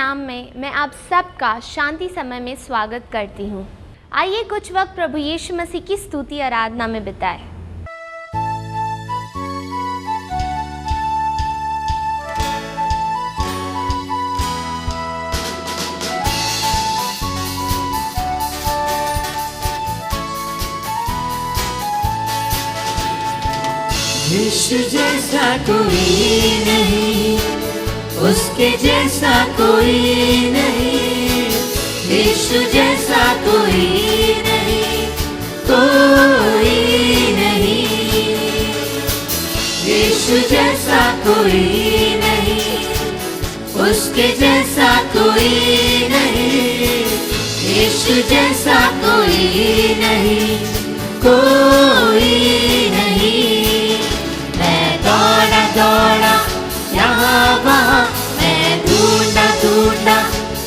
नाम में मैं आप सबका शांति समय में स्वागत करती हूँ। आइए कुछ वक्त प्रभु यीशु मसीह की स्तुति आराधना में बिताएं। यीशु जैसा कोई नहीं, उसके जैसा कोई नहीं, यीशु जैसा कोई नहीं, कोई नहीं, यीशु जैसा कोई नहीं, उसके जैसा कोई नहीं, यीशु जैसा कोई नहीं, कोई नहीं। दौड़ा दौड़ा यहाँ वहाँ, मैं ढूंढा ढूंढा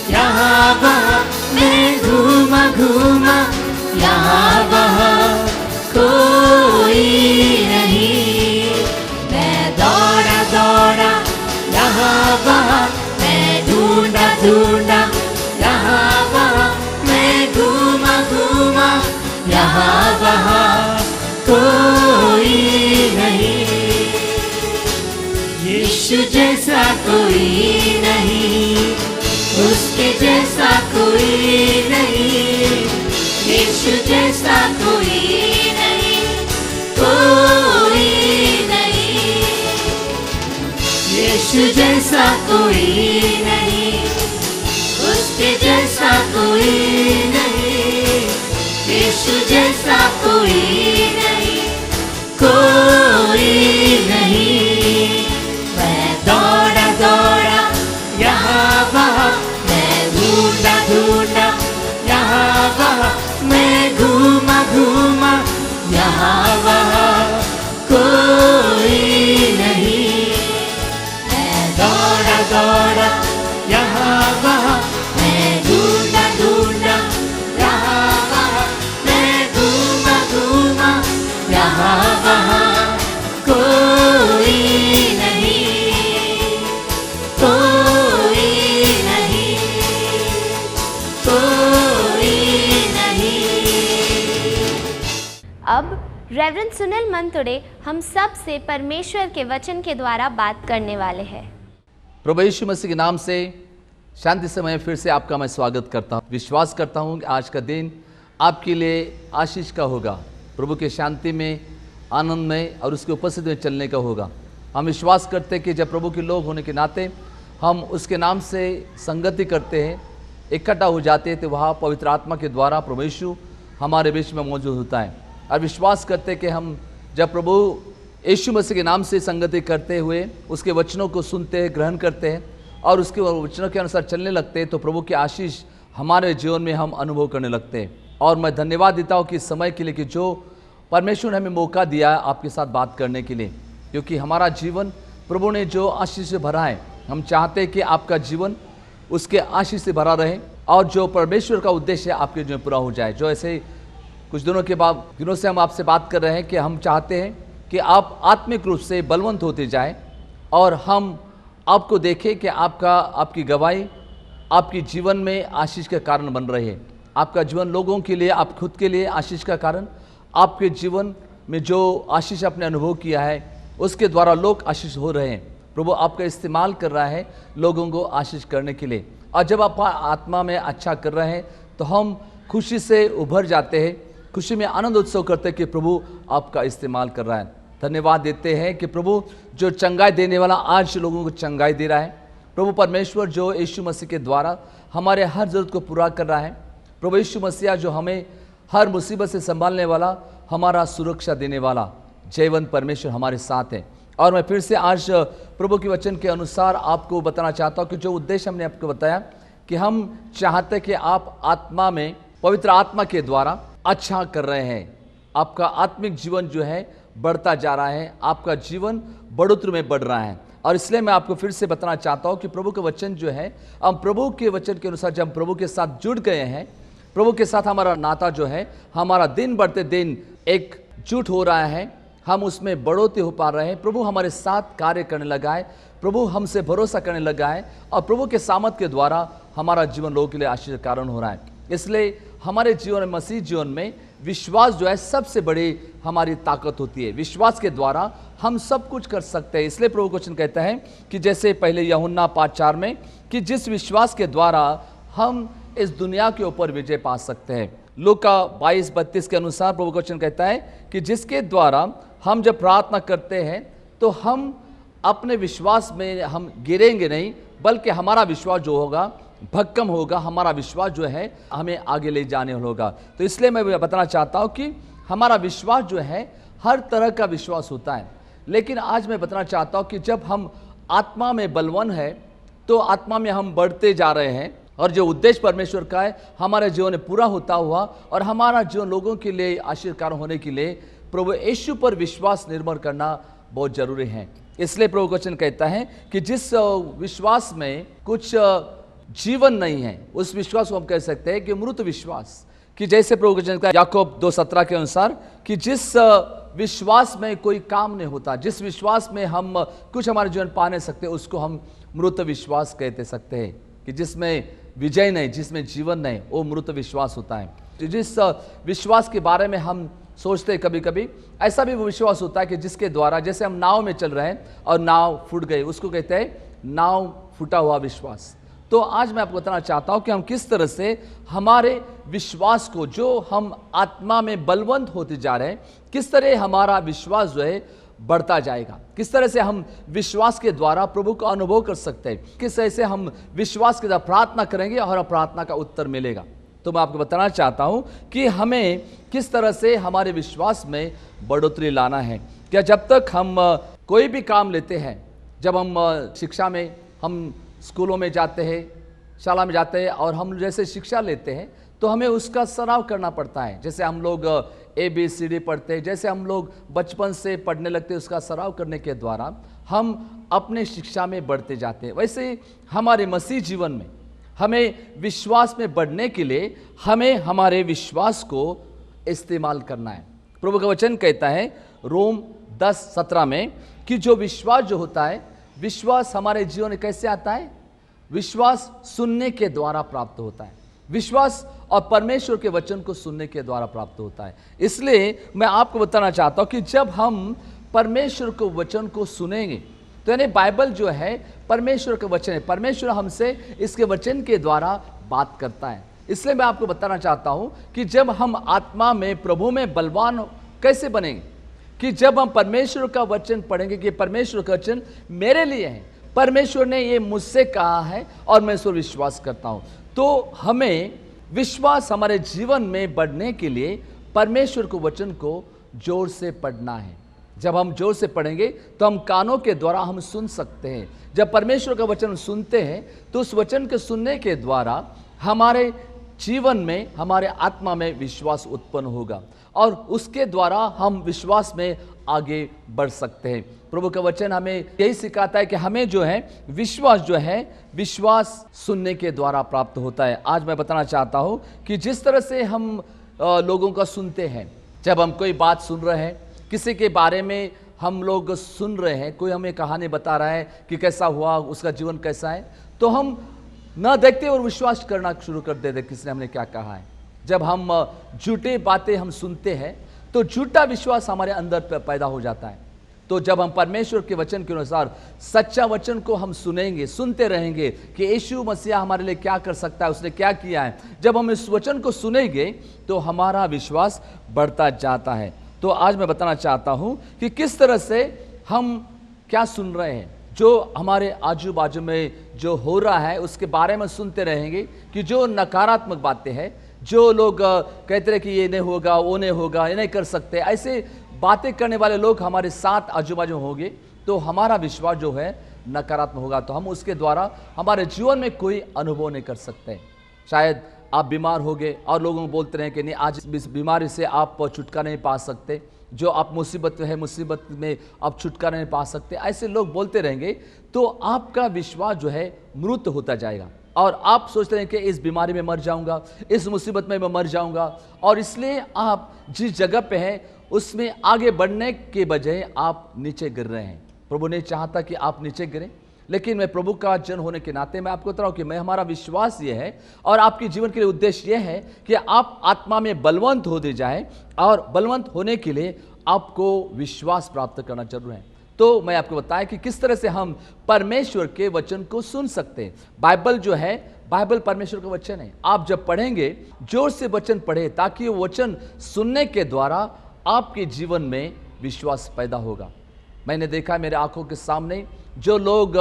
यहाँ वहाँ, मैं घूमा घूमा यहाँ वहाँ, कोई नहीं। मैं दौड़ा दौड़ा यहाँ वहाँ, मैं ढूंढा ढूंढा यहाँ वहाँ, मैं घूमा घूमा यहाँ वहाँ, कोई नहीं। यीशु जैसा कोई नहीं, उसके जैसा कोई नहीं, यीशु जैसा कोई नहीं, कोई नहीं, यीशु जैसा कोई नहीं, उसके जैसा कोई नहीं, यीशु जैसा कोई नहीं, कोई नहीं। दौड़ा दौड़ा यहाँ वहाँ, मैं ढूंढा ढूंढा यहाँ वहाँ, मैं घूमा घूमा यहाँ वहाँ, कोई नहीं। मैं दौड़ा दौड़ा यहाँ वहाँ, मैं ढूंढा ढूंढा यहाँ वहाँ, मैं घूमा घूमा यहाँ वहाँ, कोई नहीं, कोई नहीं, कोई नहीं। अब रेवरेंड सुनील मंतुड़े हम सब से परमेश्वर के वचन के द्वारा बात करने वाले हैं। प्रभु यीशु मसीह के नाम से शांति समय फिर से आपका मैं स्वागत करता हूँ। विश्वास करता हूँ कि आज का दिन आपके लिए आशीष का होगा, प्रभु के शांति में, आनंद में और उसकी उपस्थिति में चलने का होगा। हम विश्वास करते हैं कि जब प्रभु के लोग होने के नाते हम उसके नाम से संगति करते हैं, इकट्ठा हो जाते हैं, तो वहाँ पवित्र आत्मा के द्वारा प्रभु यीशु हमारे बीच में मौजूद होता है। और विश्वास करते हैं कि हम जब प्रभु यीशु मसीह के नाम से संगति करते हुए उसके वचनों को सुनते हैं, ग्रहण करते हैं और उसके वचनों के अनुसार चलने लगते हैं, तो प्रभु की आशीष हमारे जीवन में हम अनुभव करने लगते हैं। और मैं धन्यवाद देता हूँ कि इस समय के लिए कि जो परमेश्वर ने हमें मौका दिया है आपके साथ बात करने के लिए, क्योंकि हमारा जीवन प्रभु ने जो आशीष से भरा है, हम चाहते हैं कि आपका जीवन उसके आशीष से भरा रहे और जो परमेश्वर का उद्देश्य है आपके जीवन में पूरा हो जाए। जो ऐसे कुछ दिनों से हम आपसे बात कर रहे हैं कि हम चाहते हैं कि आप आत्मिक रूप से बलवंत होते जाएं और हम आपको देखें कि आपकी गवाही आपके जीवन में आशीष का कारण बन रही है। आपका जीवन लोगों के लिए, आप खुद के लिए आशीष का कारण, आपके जीवन में जो आशीष आपने अनुभव किया है उसके द्वारा लोग आशीष हो रहे हैं। प्रभु आपका इस्तेमाल कर रहा है लोगों को आशीष करने के लिए। और जब आप आत्मा में अच्छा कर रहे हैं तो हम खुशी से उभर जाते हैं, खुशी में आनंद उत्सव करते हैं कि प्रभु आपका इस्तेमाल कर रहा है। धन्यवाद देते हैं कि प्रभु जो चंगाई देने वाला आज लोगों को चंगाई दे रहा है। प्रभु परमेश्वर जो यीशु मसीह के द्वारा हमारे हर ज़रूरत को पूरा कर रहा है। प्रभु यीशु मसीह जो हमें हर मुसीबत से संभालने वाला, हमारा सुरक्षा देने वाला जयवंत परमेश्वर हमारे साथ है। और मैं फिर से आज प्रभु के वचन के अनुसार आपको बताना चाहता हूँ कि जो उद्देश्य हमने आपको बताया कि हम चाहते कि आप आत्मा में, पवित्र आत्मा के द्वारा अच्छा कर रहे हैं, आपका आत्मिक जीवन जो है बढ़ता जा रहा है, आपका जीवन बढ़ोतरी में बढ़ रहा है। और इसलिए मैं आपको फिर से बताना चाहता हूँ कि प्रभु का वचन जो है, हम प्रभु के वचन के अनुसार जब प्रभु के साथ जुड़ गए हैं, प्रभु के साथ हमारा नाता जो है, हमारा दिन बढ़ते दिन एकजुट हो रहा है, हम उसमें बढ़ोतरी हो पा रहे हैं। प्रभु हमारे साथ कार्य करने लगा है, प्रभु हमसे भरोसा करने लगा है और प्रभु के सामर्थ के द्वारा हमारा जीवन लोगों के लिए आशीष का कारण हो रहा है। इसलिए हमारे जीवन में, मसीह जीवन में विश्वास जो है सबसे बड़ी हमारी ताकत होती है। विश्वास के द्वारा हम सब कुछ कर सकते हैं। इसलिए प्रभु वचन कहता है कि जैसे पहले यूहन्ना 5:4 में कि जिस विश्वास के द्वारा हम इस दुनिया के ऊपर विजय पा सकते हैं। लूका 22:32 के अनुसार प्रभु वचन कहता है कि जिसके द्वारा हम जब प्रार्थना करते हैं तो हम अपने विश्वास में हम गिरेंगे नहीं, बल्कि हमारा विश्वास जो होगा भक्कम होगा, हमारा विश्वास जो है हमें आगे ले जाने होगा। तो इसलिए मैं बताना चाहता हूं कि हमारा विश्वास जो है हर तरह का विश्वास होता है, लेकिन आज मैं बताना चाहता हूं कि जब हम आत्मा में बलवान है तो आत्मा में हम बढ़ते जा रहे हैं और जो उद्देश्य परमेश्वर का है हमारे जीवन में पूरा होता हुआ और हमारा जीवन लोगों के लिए आशीर्वाद होने के लिए प्रभु यीशु पर विश्वास निर्भर करना बहुत जरूरी है। इसलिए प्रभु वचन कहता है कि जिस विश्वास में कुछ जीवन नहीं है उस विश्वास को हम कह सकते हैं कि मृत विश्वास, कि जैसे प्रभु वचन कहता है याकूब 2:17 के अनुसार कि जिस विश्वास में कोई काम नहीं होता, जिस विश्वास में हम कुछ हमारे जीवन पा नहीं सकते, उसको हम मृत विश्वास कहते सकते हैं। कि जिसमें विजय नहीं, जिसमें जीवन नहीं, वो मृत विश्वास होता है। जिस विश्वास के बारे में हम सोचते हैं कभी कभी, ऐसा भी वो विश्वास होता है कि जिसके द्वारा, जैसे हम नाव में चल रहे हैं और नाव फूट गई, उसको कहते हैं नाव फूटा हुआ विश्वास। तो आज मैं आपको बताना चाहता हूं कि हम किस तरह से हमारे विश्वास को, जो हम आत्मा में बलवंत होते जा रहे हैं, किस तरह हमारा विश्वास जो है बढ़ता जाएगा, किस तरह से हम विश्वास के द्वारा प्रभु का अनुभव कर सकते हैं, किस तरह से हम विश्वास के द्वारा प्रार्थना करेंगे और प्रार्थना का उत्तर मिलेगा। तो मैं आपको बताना चाहता हूं कि हमें किस तरह से हमारे विश्वास में बढ़ोतरी लाना है। क्या जब तक हम कोई भी काम लेते हैं, जब हम शिक्षा में, हम स्कूलों में जाते हैं, शाला में जाते हैं और हम जैसे शिक्षा लेते हैं तो हमें उसका सराव करना पड़ता है। जैसे हम लोग ABCD पढ़ते हैं, जैसे हम लोग बचपन से पढ़ने लगते हैं, उसका सराव करने के द्वारा हम अपने शिक्षा में बढ़ते जाते हैं। वैसे ही हमारे मसीह जीवन में हमें विश्वास में बढ़ने के लिए हमें हमारे विश्वास को इस्तेमाल करना है। प्रभु का वचन कहता है रोम 10:17 में कि जो विश्वास जो होता है, विश्वास हमारे जीवन में कैसे आता है? विश्वास सुनने के द्वारा प्राप्त होता है। विश्वास और परमेश्वर के वचन को सुनने के द्वारा प्राप्त होता है। इसलिए मैं आपको बताना चाहता हूं कि जब हम परमेश्वर को वचन को सुनेंगे, तो यानी बाइबल जो है परमेश्वर का वचन है, परमेश्वर हमसे इसके वचन के द्वारा बात करता है। इसलिए मैं आपको बताना चाहता हूं कि जब हम आत्मा में, प्रभु में बलवान कैसे बनेंगे, कि जब हम परमेश्वर का वचन पढ़ेंगे कि परमेश्वर का वचन मेरे लिए है, परमेश्वर ने ये मुझसे कहा है और मैं इस पर विश्वास करता हूं। तो हमें विश्वास हमारे जीवन में बढ़ने के लिए परमेश्वर के वचन को जोर से पढ़ना है। जब हम जोर से पढ़ेंगे तो हम कानों के द्वारा हम सुन सकते हैं। जब परमेश्वर का वचन सुनते हैं तो उस वचन के सुनने के द्वारा हमारे जीवन में, हमारे आत्मा में विश्वास उत्पन्न होगा और उसके द्वारा हम विश्वास में आगे बढ़ सकते हैं। प्रभु का वचन हमें यही सिखाता है कि हमें जो है विश्वास जो है, विश्वास सुनने के द्वारा प्राप्त होता है। आज मैं बताना चाहता हूं कि जिस तरह से हम लोगों का सुनते हैं, जब हम कोई बात सुन रहे हैं, किसी के बारे में हम लोग सुन रहे हैं, कोई हमें कहानी बता रहा है कि कैसा हुआ, उसका जीवन कैसा है, तो हम न देखते और विश्वास करना शुरू कर देते किसने हमने क्या कहा है। जब हम झूठे बातें हम सुनते हैं तो झूठा विश्वास हमारे अंदर पैदा हो जाता है। तो जब हम परमेश्वर के वचन के अनुसार सच्चा वचन को हम सुनेंगे, सुनते रहेंगे कि यीशु मसीह हमारे लिए क्या कर सकता है, उसने क्या किया है, जब हम इस वचन को सुनेंगे तो हमारा विश्वास बढ़ता जाता है। तो आज मैं बताना चाहता हूं कि किस तरह से हम क्या सुन रहे हैं, जो हमारे आजू बाजू में जो हो रहा है उसके बारे में सुनते रहेंगे कि जो नकारात्मक बातें हैं, जो लोग कहते हैं कि ये नहीं होगा, वो नहीं होगा, ये नहीं कर सकते, ऐसे बातें करने वाले लोग हमारे साथ आजू बाजू होंगे तो हमारा विश्वास जो है नकारात्मक होगा। तो हम उसके द्वारा हमारे जीवन में कोई अनुभव नहीं कर सकते। शायद आप बीमार हो गए और लोगों को बोलते रहे कि नहीं, आज इस बीमारी से आप छुटकारा नहीं पा सकते, जो आप मुसीबत में है, मुसीबत में आप छुटकारा नहीं पा सकते, ऐसे लोग बोलते रहेंगे तो आपका विश्वास जो है मृत होता जाएगा और आप सोचते हैं कि इस बीमारी में मर जाऊंगा, इस मुसीबत में मैं मर जाऊंगा, और इसलिए आप जिस जगह पे हैं उसमें आगे बढ़ने के बजाय आप नीचे गिर रहे हैं। प्रभु नहीं चाहता कि आप नीचे गिरें, लेकिन मैं प्रभु का जन होने के नाते मैं आपको बता रहा हूं कि मैं हमारा विश्वास ये है और आपके जीवन के लिए उद्देश्य ये है कि आप आत्मा में बलवंत हो दे जाए, और बलवंत होने के लिए आपको विश्वास प्राप्त करना जरूर है। तो मैं आपको बताया कि किस तरह से हम परमेश्वर के वचन को सुन सकते हैं। बाइबल जो है, बाइबल परमेश्वर का वचन है। आप जब पढ़ेंगे जोर से वचन पढ़े, ताकि वो वचन सुनने के द्वारा आपके जीवन में विश्वास पैदा होगा। मैंने देखा मेरे आंखों के सामने जो लोग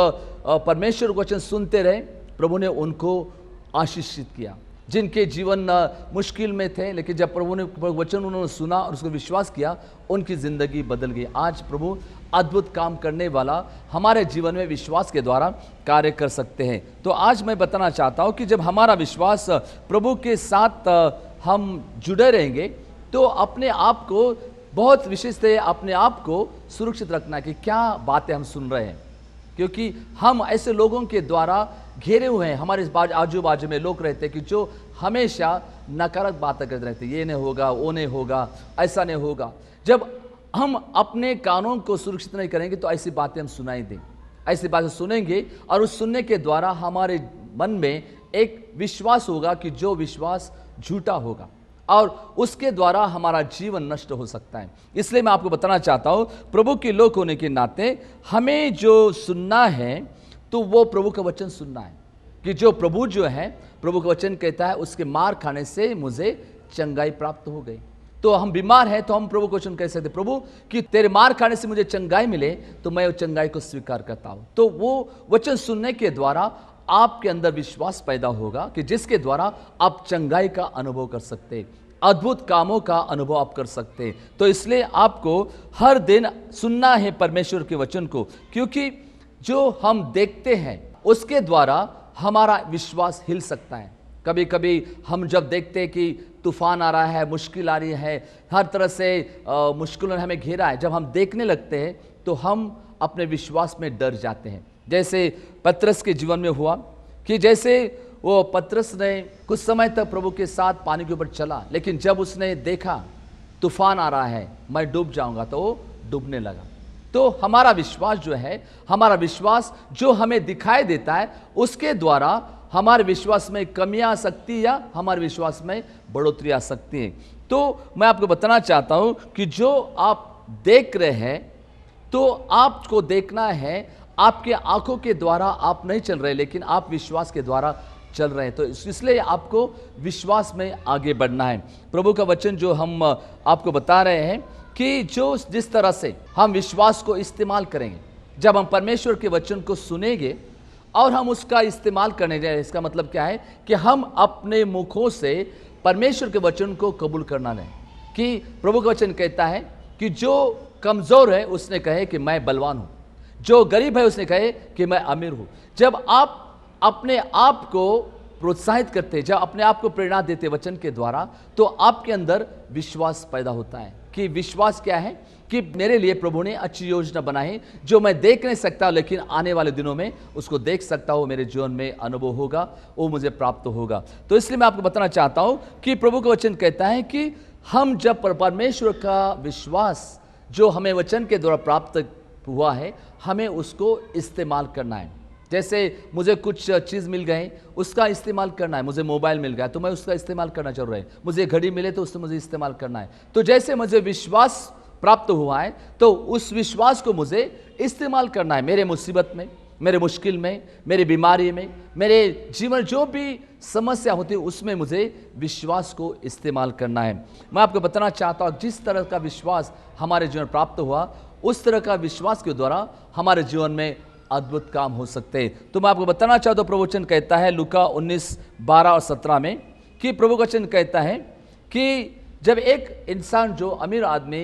परमेश्वर वचन सुनते रहे, प्रभु ने उनको आशीषित किया। जिनके जीवन मुश्किल में थे, लेकिन जब प्रभु ने वचन उन्होंने सुना और उसको विश्वास किया, उनकी ज़िंदगी बदल गई। आज प्रभु अद्भुत काम करने वाला हमारे जीवन में विश्वास के द्वारा कार्य कर सकते हैं। तो आज मैं बताना चाहता हूँ कि जब हमारा विश्वास प्रभु के साथ हम जुड़े रहेंगे, तो अपने आप को बहुत विशेष है, अपने आप को सुरक्षित रखना कि क्या बातें हम सुन रहे हैं, क्योंकि हम ऐसे लोगों के द्वारा घेरे हुए हैं। हमारे आजू बाजू में लोग रहते हैं कि जो हमेशा नकारात्मक बातें करते रहते हैं, ये नहीं होगा, वो नहीं होगा, ऐसा नहीं होगा। जब हम अपने कानों को सुरक्षित नहीं करेंगे तो ऐसी बातें हम सुनाई दें, ऐसी बातें सुनेंगे, और उस सुनने के द्वारा हमारे मन में एक विश्वास होगा कि जो विश्वास झूठा होगा, और उसके द्वारा हमारा जीवन नष्ट हो सकता है। इसलिए मैं आपको बताना चाहता हूं, प्रभु के लोग होने के नाते हमें जो सुनना है तो वो प्रभु का वचन सुनना है। कि जो प्रभु जो है, प्रभु का वचन कहता है उसके मार खाने से मुझे चंगाई प्राप्त हो गई। तो हम बीमार हैं तो हम प्रभु को वचन कह सकते, प्रभु कि तेरे मार खाने से मुझे चंगाई मिले, तो मैं उस चंगाई को स्वीकार करता हूं। तो वो वचन सुनने के द्वारा आपके अंदर विश्वास पैदा होगा कि जिसके द्वारा आप चंगाई का अनुभव कर सकते हैं, अद्भुत कामों का अनुभव आप कर सकते हैं। तो इसलिए आपको हर दिन सुनना है परमेश्वर के वचन को, क्योंकि जो हम देखते हैं उसके द्वारा हमारा विश्वास हिल सकता है। कभी कभी हम जब देखते हैं कि तूफान आ रहा है, मुश्किल आ रही है, हर तरह से मुश्किलों ने हमें घेरा है, जब हम देखने लगते हैं तो हम अपने विश्वास में डर जाते हैं। जैसे पतरस के जीवन में हुआ कि जैसे वो पतरस ने कुछ समय तक प्रभु के साथ पानी के ऊपर चला, लेकिन जब उसने देखा तूफान आ रहा है, मैं डूब जाऊंगा, तो वो डूबने लगा। तो हमारा विश्वास जो है, हमारा विश्वास जो हमें दिखाई देता है, उसके द्वारा हमारे विश्वास में कमियां आ सकती है या हमारे विश्वास में बढ़ोतरी आ सकती है। तो मैं आपको बताना चाहता हूं कि जो आप देख रहे हैं, तो आपको देखना है, आपके आंखों के द्वारा आप नहीं चल रहे, लेकिन आप विश्वास के द्वारा चल रहे हैं। तो इसलिए आपको विश्वास में आगे बढ़ना है। प्रभु का वचन जो हम आपको बता रहे हैं कि जो जिस तरह से हम विश्वास को इस्तेमाल करेंगे, जब हम परमेश्वर के वचन को सुनेंगे और हम उसका इस्तेमाल करने जाए, इसका मतलब क्या है कि हम अपने मुखों से परमेश्वर के वचन को कबूल करना नहीं। कि प्रभु का वचन कहता है कि जो कमज़ोर है उसने कहे कि मैं बलवान हूँ, जो गरीब है उसने कहे कि मैं अमीर हूँ। जब आप अपने आप को प्रोत्साहित करते, जब अपने आप को प्रेरणा देते वचन के द्वारा, तो आपके अंदर विश्वास पैदा होता है। कि विश्वास क्या है कि मेरे लिए प्रभु ने अच्छी योजना बनाई, जो मैं देख नहीं सकता, लेकिन आने वाले दिनों में उसको देख सकता हूँ, मेरे जीवन में अनुभव होगा, वो मुझे प्राप्त होगा। तो इसलिए मैं आपको बताना चाहता हूँ कि प्रभु का वचन कहता है कि हम जब परमेश्वर का विश्वास जो हमें वचन के द्वारा प्राप्त हुआ है, हमें उसको इस्तेमाल करना है। जैसे मुझे कुछ चीज़ मिल गई, उसका इस्तेमाल करना है। मुझे मोबाइल मिल गया तो मैं उसका इस्तेमाल करना चाह रहा है, मुझे घड़ी मिले तो उससे मुझे इस्तेमाल करना है। तो जैसे मुझे विश्वास प्राप्त हुआ है, तो उस विश्वास को मुझे इस्तेमाल करना है। मेरे मुसीबत में, मेरे मुश्किल में, मेरी बीमारी में, मेरे जीवन जो भी समस्या होती है, उसमें मुझे विश्वास को इस्तेमाल करना है। मैं आपको बताना चाहता हूँ, जिस तरह का विश्वास हमारे जीवन प्राप्त हुआ, उस तरह का विश्वास के द्वारा हमारे जीवन में अद्भुत काम हो सकते हैं। तो मैं आपको बताना चाहता हूँ, प्रभु वचन कहता है लूका 19:12 और 17 में कि प्रभु वचन कहता है कि जब एक इंसान जो अमीर आदमी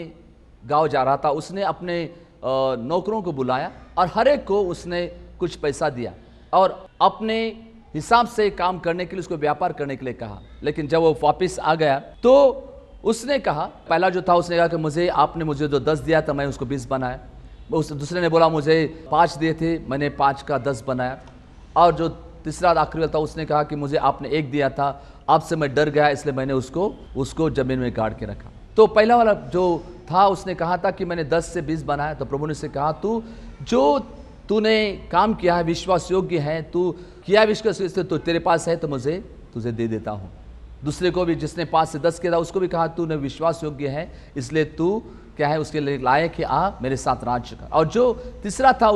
गांव जा रहा था, उसने अपने नौकरों को बुलाया और हर एक को उसने कुछ पैसा दिया और अपने हिसाब से काम करने के लिए, उसको व्यापार करने के लिए कहा। लेकिन जब वो वापस आ गया तो उसने कहा, पहला जो था उसने कहा कि आपने मुझे जो 10 दिया था मैं उसको 20 बनाया। उस दूसरे ने बोला मुझे 5 दिए थे, मैंने 5 का 10 बनाया। और जो तीसरा आखिरी वाला था उसने कहा कि मुझे आपने 1 दिया था, आपसे मैं डर गया इसलिए मैंने उसको जमीन में गाड़ के रखा। तो पहला वाला जो था उसने कहा था कि मैंने 10 से 20 बनाया। तो प्रभु ने से कहा, तू जो तूने काम किया है, विश्वास योग्य है, तू किया विश्वास, तो तेरे पास है तो मुझे तुझे दे देता हूँ। दूसरे को भी जिसने 5 से 10 किया था उसको भी कहा तूने विश्वास योग्य है, इसलिए तू क्या है उसके लिए लायक है, आ मेरे साथ राज्य कर। और जो तीसरा था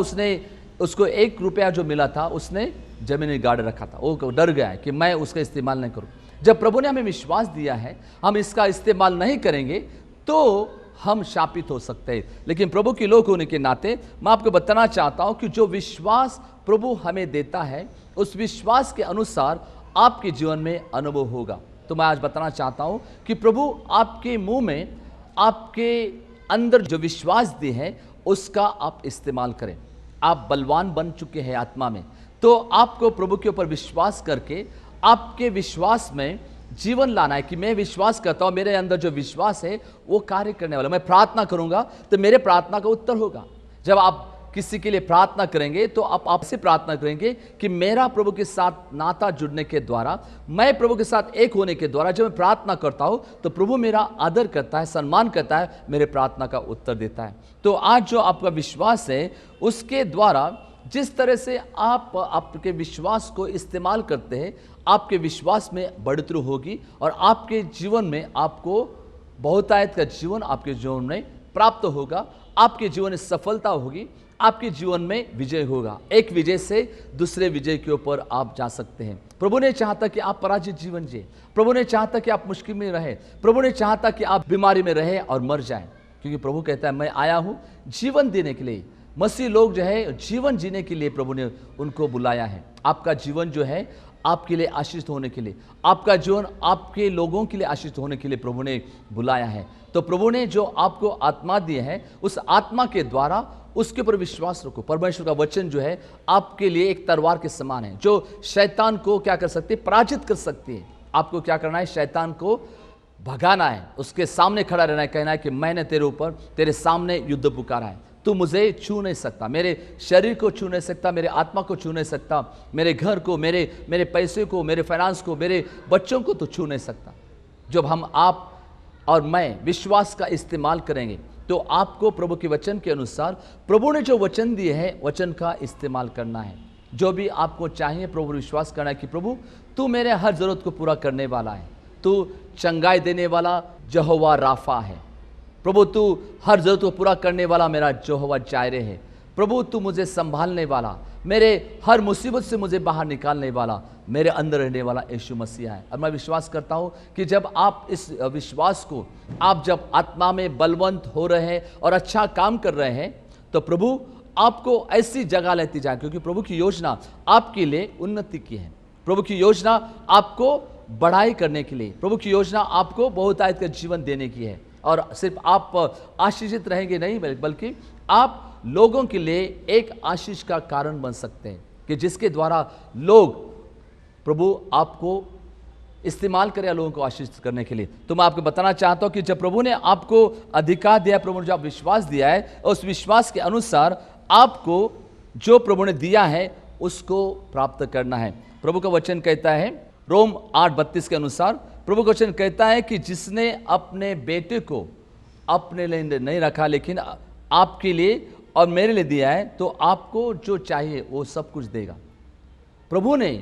उसको 1 रुपया जो मिला था उसने जमीन गाड़ रखा था, वो डर गया है कि मैं उसका इस्तेमाल नहीं करूँ। जब प्रभु ने हमें विश्वास दिया है, हम इसका इस्तेमाल नहीं करेंगे तो हम शापित हो सकते हैं। लेकिन प्रभु के लोग होने के नाते मैं आपको बताना चाहता हूं कि जो विश्वास प्रभु हमें देता है उस विश्वास के अनुसार आपके जीवन में अनुभव होगा। तो मैं आज बताना चाहता हूं कि प्रभु आपके मुंह में, आपके अंदर जो विश्वास दिए है उसका आप इस्तेमाल करें। आप बलवान बन चुके हैं आत्मा में, तो आपको प्रभु के ऊपर विश्वास करके आपके विश्वास में जीवन लाना है कि मैं विश्वास करता हूं, मेरे अंदर जो विश्वास है वो कार्य करने वाला। मैं प्रार्थना करूंगा तो मेरे प्रार्थना का उत्तर होगा। जब आप किसी के लिए प्रार्थना करेंगे तो आप आपसे प्रार्थना करेंगे कि मेरा प्रभु के साथ नाता जुड़ने के द्वारा, मैं प्रभु के साथ एक होने के द्वारा जब मैं प्रार्थना करता हूं तो प्रभु मेरा आदर करता है, सम्मान करता है, मेरे प्रार्थना का उत्तर देता है। तो आज जो आपका विश्वास है उसके द्वारा जिस तरह से आप आपके विश्वास को इस्तेमाल करते हैं, आपके विश्वास में बढ़ोतरी होगी और आपके जीवन में आपको बहुतायत का जीवन आपके जीवन में प्राप्त होगा। आपके जीवन में सफलता होगी, आपके जीवन में विजय होगा। एक विजय से दूसरे विजय के ऊपर आप जा सकते हैं। प्रभु ने चाहता कि आप पराजित जीवन जिए, प्रभु ने चाहता कि आप मुश्किल में रहे, प्रभु ने चाहता कि आप बीमारी में रहे और मर जाएं, क्योंकि प्रभु कहता है मैं आया हूं जीवन देने के लिए। मसीह लोग जो है जीवन जीने के लिए प्रभु ने उनको बुलाया है। आपका जीवन जो है आपके लिए आशीष होने के लिए, आपका जीवन आपके लोगों के लिए आशीष होने के लिए प्रभु ने बुलाया है। तो प्रभु ने जो आपको आत्मा दी है उस आत्मा के द्वारा उसके ऊपर विश्वास रखो। परमेश्वर का वचन जो है आपके लिए एक तलवार के समान है जो शैतान को क्या कर सकती है, पराजित कर सकती है। आपको क्या करना है, शैतान को भगाना है, उसके सामने खड़ा रहना है, कहना है कि मैंने तेरे ऊपर, तेरे सामने युद्ध पुकारा है, तू मुझे छू नहीं सकता, मेरे शरीर को छू नहीं सकता, मेरे आत्मा को छू नहीं सकता, मेरे घर को, मेरे पैसे को, मेरे फाइनेंस को, मेरे बच्चों को तो छू नहीं सकता। जब हम आप और मैं विश्वास का इस्तेमाल करेंगे तो आपको प्रभु के वचन के अनुसार प्रभु ने जो वचन दिए हैं वचन का इस्तेमाल करना है। जो भी आपको चाहिए प्रभु विश्वास करना है कि प्रभु तू मेरे हर जरूरत को पूरा करने वाला है, तू चंगाई देने वाला यहोवा राफा है, प्रभु तू हर जरूरत को पूरा करने वाला मेरा यहोवा जायरे है, प्रभु तू मुझे संभालने वाला, मेरे हर मुसीबत से मुझे बाहर निकालने वाला मेरे अंदर रहने वाला यीशु मसीह है। और मैं विश्वास करता हूँ कि जब आप इस विश्वास को, आप जब आत्मा में बलवंत हो रहे हैं और अच्छा काम कर रहे हैं तो प्रभु आपको ऐसी जगह लेती जाए, क्योंकि प्रभु की योजना आपके लिए उन्नति की है, प्रभु की योजना आपको बढ़ाई करने के लिए, प्रभु की योजना आपको बहुतायत का जीवन देने की है। और सिर्फ आप आशीषित रहेंगे नहीं, बल्कि आप लोगों के लिए एक आशीष का कारण बन सकते हैं कि जिसके द्वारा लोग, प्रभु आपको इस्तेमाल करें लोगों को आशीष करने के लिए। तो मैं आपको बताना चाहता हूं कि जब प्रभु ने आपको अधिकार दिया, प्रभु ने जो आप विश्वास दिया है, उस विश्वास के अनुसार आपको जो प्रभु ने दिया है उसको प्राप्त करना है। प्रभु का वचन कहता है रोम 8:32 के अनुसार, प्रभु का वचन कहता है कि जिसने अपने बेटे को अपने लिए नहीं रखा लेकिन आपके लिए और मेरे लिए दिया है, तो आपको जो चाहिए वो सब कुछ देगा। प्रभु ने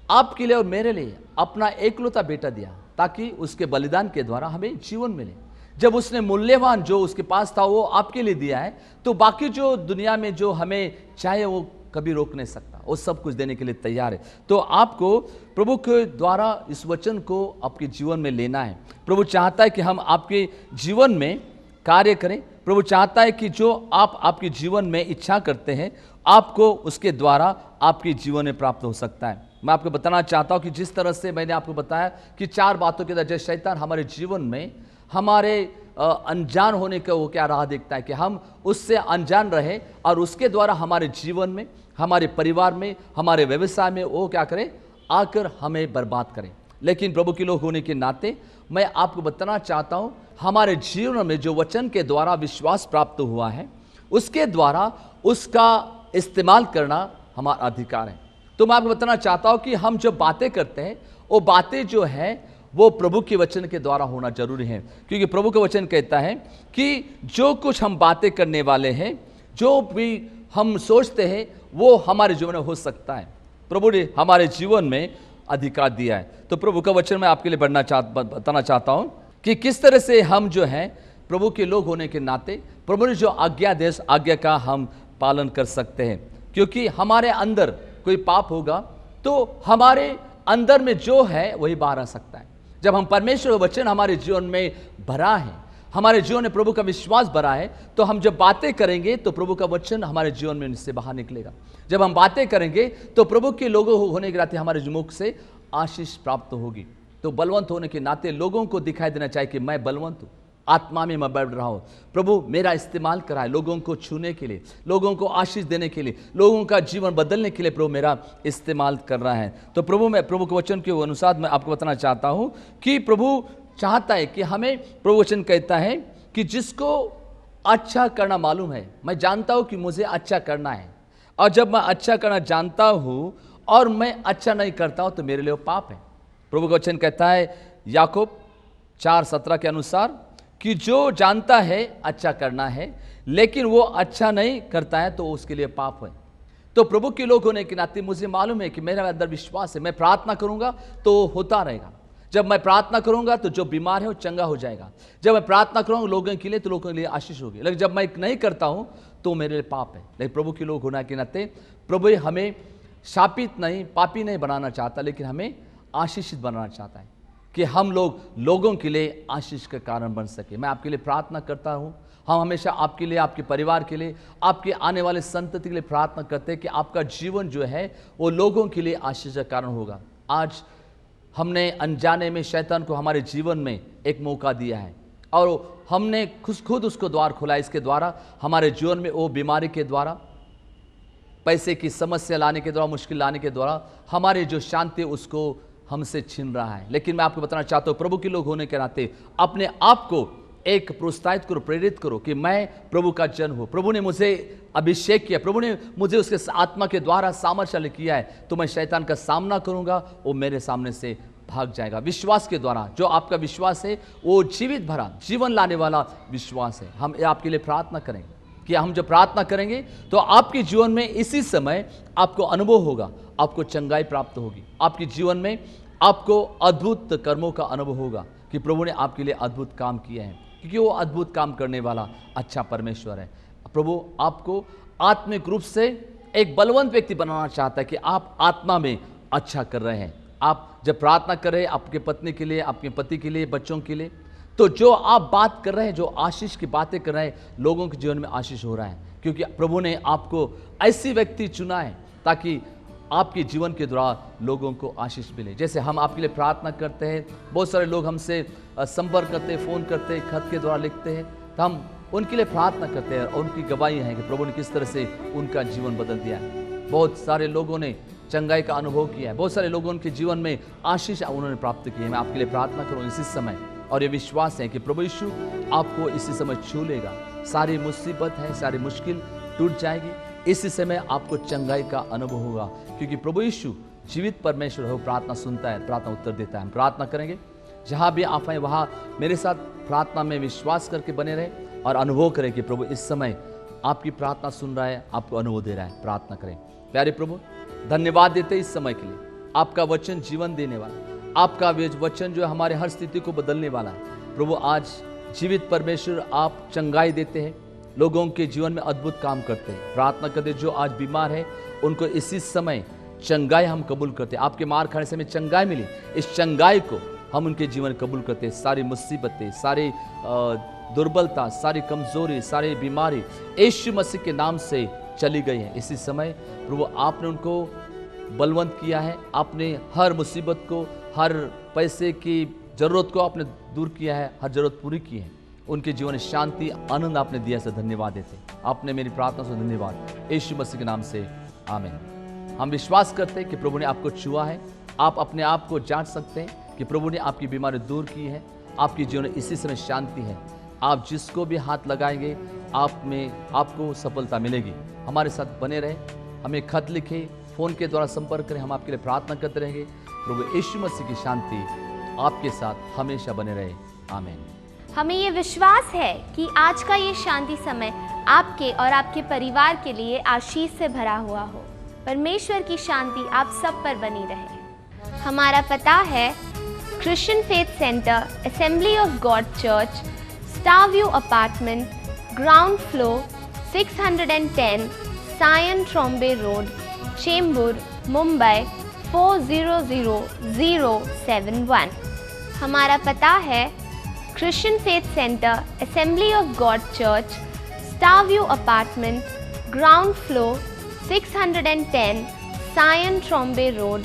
आपके लिए और मेरे लिए अपना एकलौता बेटा दिया ताकि उसके बलिदान के द्वारा हमें जीवन मिले। जब उसने मूल्यवान जो उसके पास था वो आपके लिए दिया है, तो बाकी जो दुनिया में जो हमें चाहिए वो कभी रोक नहीं सकता, वो सब कुछ देने के लिए तैयार है। तो आपको प्रभु के द्वारा इस वचन को आपके जीवन में लेना है। प्रभु चाहता है कि हम आपके जीवन में कार्य करें। प्रभु चाहता है कि जो आप आपके जीवन में इच्छा करते हैं आपको उसके द्वारा आपके जीवन में प्राप्त हो सकता है। मैं आपको बताना चाहता हूं कि जिस तरह से मैंने आपको बताया कि 4 बातों के द्वारा शैतान हमारे जीवन में हमारे अनजान होने का वो क्या राह देखता है कि हम उससे अनजान रहे और उसके द्वारा हमारे जीवन में, हमारे परिवार में, हमारे व्यवसाय में वो क्या करे, आकर हमें बर्बाद करें। लेकिन प्रभु के लोग होने के नाते मैं आपको बताना चाहता हूं हमारे जीवन में जो वचन के द्वारा विश्वास प्राप्त हुआ है उसके द्वारा उसका इस्तेमाल करना हमारा अधिकार है। तो मैं आपको बताना चाहता हूं कि हम जो बातें करते हैं वो बातें जो है वो प्रभु के वचन के द्वारा होना जरूरी है, क्योंकि प्रभु का वचन कहता है कि जो कुछ हम बातें करने वाले हैं, जो भी हम सोचते हैं वो हमारे जीवन में हो सकता है। प्रभु ने हमारे जीवन में अधिकार दिया है। तो प्रभु का वचन मैं आपके लिए बताना चाहता हूँ कि किस तरह से हम जो हैं प्रभु के लोग होने के नाते प्रभु ने जो आज्ञा दे उस आज्ञा का हम पालन कर सकते हैं। क्योंकि हमारे अंदर कोई पाप होगा तो हमारे अंदर में जो है वही बाहर आ सकता है। जब हम परमेश्वर का वचन हमारे जीवन में भरा है, हमारे जीवन में प्रभु का विश्वास भरा है, तो हम जब बातें करेंगे तो प्रभु का वचन हमारे जीवन में इससे बाहर निकलेगा। जब हम बातें करेंगे तो प्रभु के लोगों होने के नाते हमारे मुख से आशीष प्राप्त होगी। तो बलवंत होने के नाते लोगों को दिखाई देना चाहिए कि मैं बलवंत हूँ, आत्मा में मैं बढ़ रहा हूँ, प्रभु मेरा इस्तेमाल कराए लोगों को छूने के लिए, लोगों को आशीष देने के लिए, लोगों का जीवन बदलने के लिए प्रभु मेरा इस्तेमाल कर रहा है। तो प्रभु के वचन के अनुसार मैं आपको बताना चाहता हूँ कि प्रभु चाहता है कि हमें, प्रभु वचन कहता है कि जिसको अच्छा करना मालूम है, मैं जानता हूँ कि मुझे अच्छा करना है, और जब मैं अच्छा करना जानता हूँ और मैं अच्छा नहीं करता हूँ तो मेरे लिए वो पाप है। प्रभु का वचन कहता है याकूब 4:17 के अनुसार कि जो जानता है अच्छा करना है लेकिन वो अच्छा नहीं करता है तो उसके लिए पाप है। तो प्रभु के लोग होने के नाते मुझे मालूम है कि मेरे अंदर विश्वास है, मैं प्रार्थना करूंगा तो होता रहेगा। जब मैं प्रार्थना करूंगा तो जो बीमार है वो चंगा हो जाएगा। जब मैं प्रार्थना करूंगा लोगों के लिए तो लोगों के लिए आशीष होगी। लेकिन जब मैं नहीं करता हूं तो मेरे लिए पाप है। लेकिन प्रभु के लोग होने के नाते प्रभु हमें शापित नहीं, पापी नहीं बनाना चाहता, लेकिन हमें आशीषित बनाना चाहता है कि हम लोगों के लिए आशीष का कारण बन सके। मैं आपके लिए प्रार्थना करता हूं, हम हमेशा आपके लिए, आपके परिवार के लिए, आपके आने वाले संतति के लिए प्रार्थना करते हैं कि आपका जीवन जो है वो लोगों के लिए आशीष का कारण होगा। आज हमने अनजाने में शैतान को हमारे जीवन में एक मौका दिया है और हमने खुद उसको द्वार खोला। इसके द्वारा हमारे जीवन में वो बीमारी के द्वारा, पैसे की समस्या लाने के द्वारा, मुश्किल लाने के द्वारा हमारे जो शांति उसको हमसे छीन रहा है। लेकिन मैं आपको बताना चाहता हूँ प्रभु के लोग होने के नाते अपने आप को एक प्रोत्साहित करो, प्रेरित करो कि मैं प्रभु का जन हूँ। प्रभु ने मुझे अभिषेक किया, प्रभु ने मुझे उसके आत्मा के द्वारा सामर्थ्य किया है, तो मैं शैतान का सामना करूंगा, वो मेरे सामने से भाग जाएगा। विश्वास के द्वारा, जो आपका विश्वास है वो जीवित भरा, जीवन लाने वाला विश्वास है। हम आपके लिए प्रार्थना करेंगे कि हम जब प्रार्थना करेंगे तो आपके जीवन में इसी समय आपको अनुभव होगा, आपको चंगाई प्राप्त होगी, आपके जीवन में आपको अद्भुत कर्मों का अनुभव होगा कि प्रभु ने आपके लिए अद्भुत काम किए हैं, क्योंकि वो अद्भुत काम करने वाला अच्छा परमेश्वर है। प्रभु आपको आत्मिक रूप से एक बलवंत व्यक्ति बनाना चाहता है कि आप आत्मा में अच्छा कर रहे हैं। आप जब प्रार्थना कर रहे हैं आपके पत्नी के लिए, आपके पति के लिए, बच्चों के लिए, तो जो आप बात कर रहे हैं, जो आशीष की बातें कर रहे हैं, लोगों के जीवन में आशीष हो रहा है, क्योंकि प्रभु ने आपको ऐसी व्यक्ति चुना है ताकि आपके जीवन के द्वारा लोगों को आशीष मिले। जैसे हम आपके लिए प्रार्थना करते हैं, बहुत सारे लोग हमसे संपर्क करते हैं, फ़ोन करते हैं, खत के द्वारा लिखते हैं, तो हम उनके लिए प्रार्थना करते हैं और उनकी गवाही है कि प्रभु ने किस तरह से उनका जीवन बदल दिया है। बहुत सारे लोगों ने चंगाई का अनुभव किया है, बहुत सारे लोगों के जीवन में आशीष उन्होंने प्राप्त की है। मैं आपके लिए प्रार्थना करूँ इसी समय, और ये विश्वास है कि प्रभु यीशु आपको इसी समय छू लेगा। सारी मुसीबत है, सारी मुश्किल टूट जाएगी, इसी समय आपको चंगाई का अनुभव होगा, क्योंकि प्रभु यीशु जीवित परमेश्वर हो, प्रार्थना सुनता है, प्रार्थना उत्तर देता है। हम प्रार्थना करेंगे, जहाँ भी आप आए वहाँ मेरे साथ प्रार्थना में विश्वास करके बने रहे और अनुभव करें कि प्रभु इस समय आपकी प्रार्थना सुन रहा है, आपको अनुभव दे रहा है। प्रार्थना करें। प्यारे प्रभु, धन्यवाद देते इस समय के लिए, आपका वचन जीवन देने वाला, आपका वचन जो है हमारे हर स्थिति को बदलने वाला है। प्रभु आज जीवित परमेश्वर आप चंगाई देते हैं, लोगों के जीवन में अद्भुत काम करते हैं। प्रार्थना करते जो आज बीमार है उनको इसी समय चंगाई हम कबूल करते हैं। आपके मार खाने से हमें चंगाई मिली, इस चंगाई को हम उनके जीवन कबूल करते हैं। सारी मुसीबतें, सारी दुर्बलता, सारी कमजोरी, सारी बीमारी यीशु मसीह के नाम से चली गई है। इसी समय प्रभु आपने उनको बलवंत किया है, आपने हर मुसीबत को, हर पैसे की जरूरत को आपने दूर किया है, हर जरूरत पूरी की है। उनके जीवन में शांति, आनंद आपने दिया से धन्यवाद देते। आपने मेरी प्रार्थना से धन्यवाद, यीशु मसीह के नाम से आमीन। हम विश्वास करते हैं कि प्रभु ने आपको छुआ है। आप अपने आप को जांच सकते हैं कि प्रभु ने आपकी बीमारी दूर की है, आपके जीवन में इसी समय शांति है। आप जिसको भी हाथ लगाएंगे आपको सफलता मिलेगी। हमारे साथ बने रहे, हमें खत लिखे, फ़ोन के द्वारा संपर्क करें, हम आपके लिए प्रार्थना करते रहेंगे। प्रभु यीशु मसीह की शांति आपके साथ हमेशा बने रहे। आमीन। हमें ये विश्वास है कि आज का ये शांति समय आपके और आपके परिवार के लिए आशीष से भरा हुआ हो। परमेश्वर की शांति आप सब पर बनी रहे। हमारा पता है Christian faith centre, assembly of God church, star view apartment, ground floor, 610 Sion Trombay road, Chembur, Mumbai 400071। हमारा पता है Christian faith centre, assembly of God church, star view apartment, ground floor, 610 Sion Trombay road,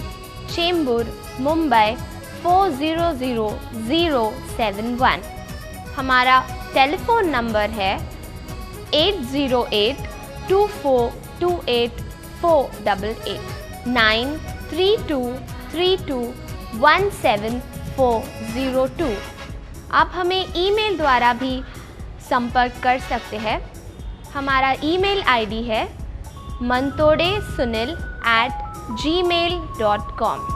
Chembur, Mumbai 400071। हमारा टेलीफोन नंबर है 808-2428-488 932321742। आप हमें ईमेल द्वारा भी संपर्क कर सकते हैं। हमारा ईमेल आईडी है mantodesunil@gmail.com।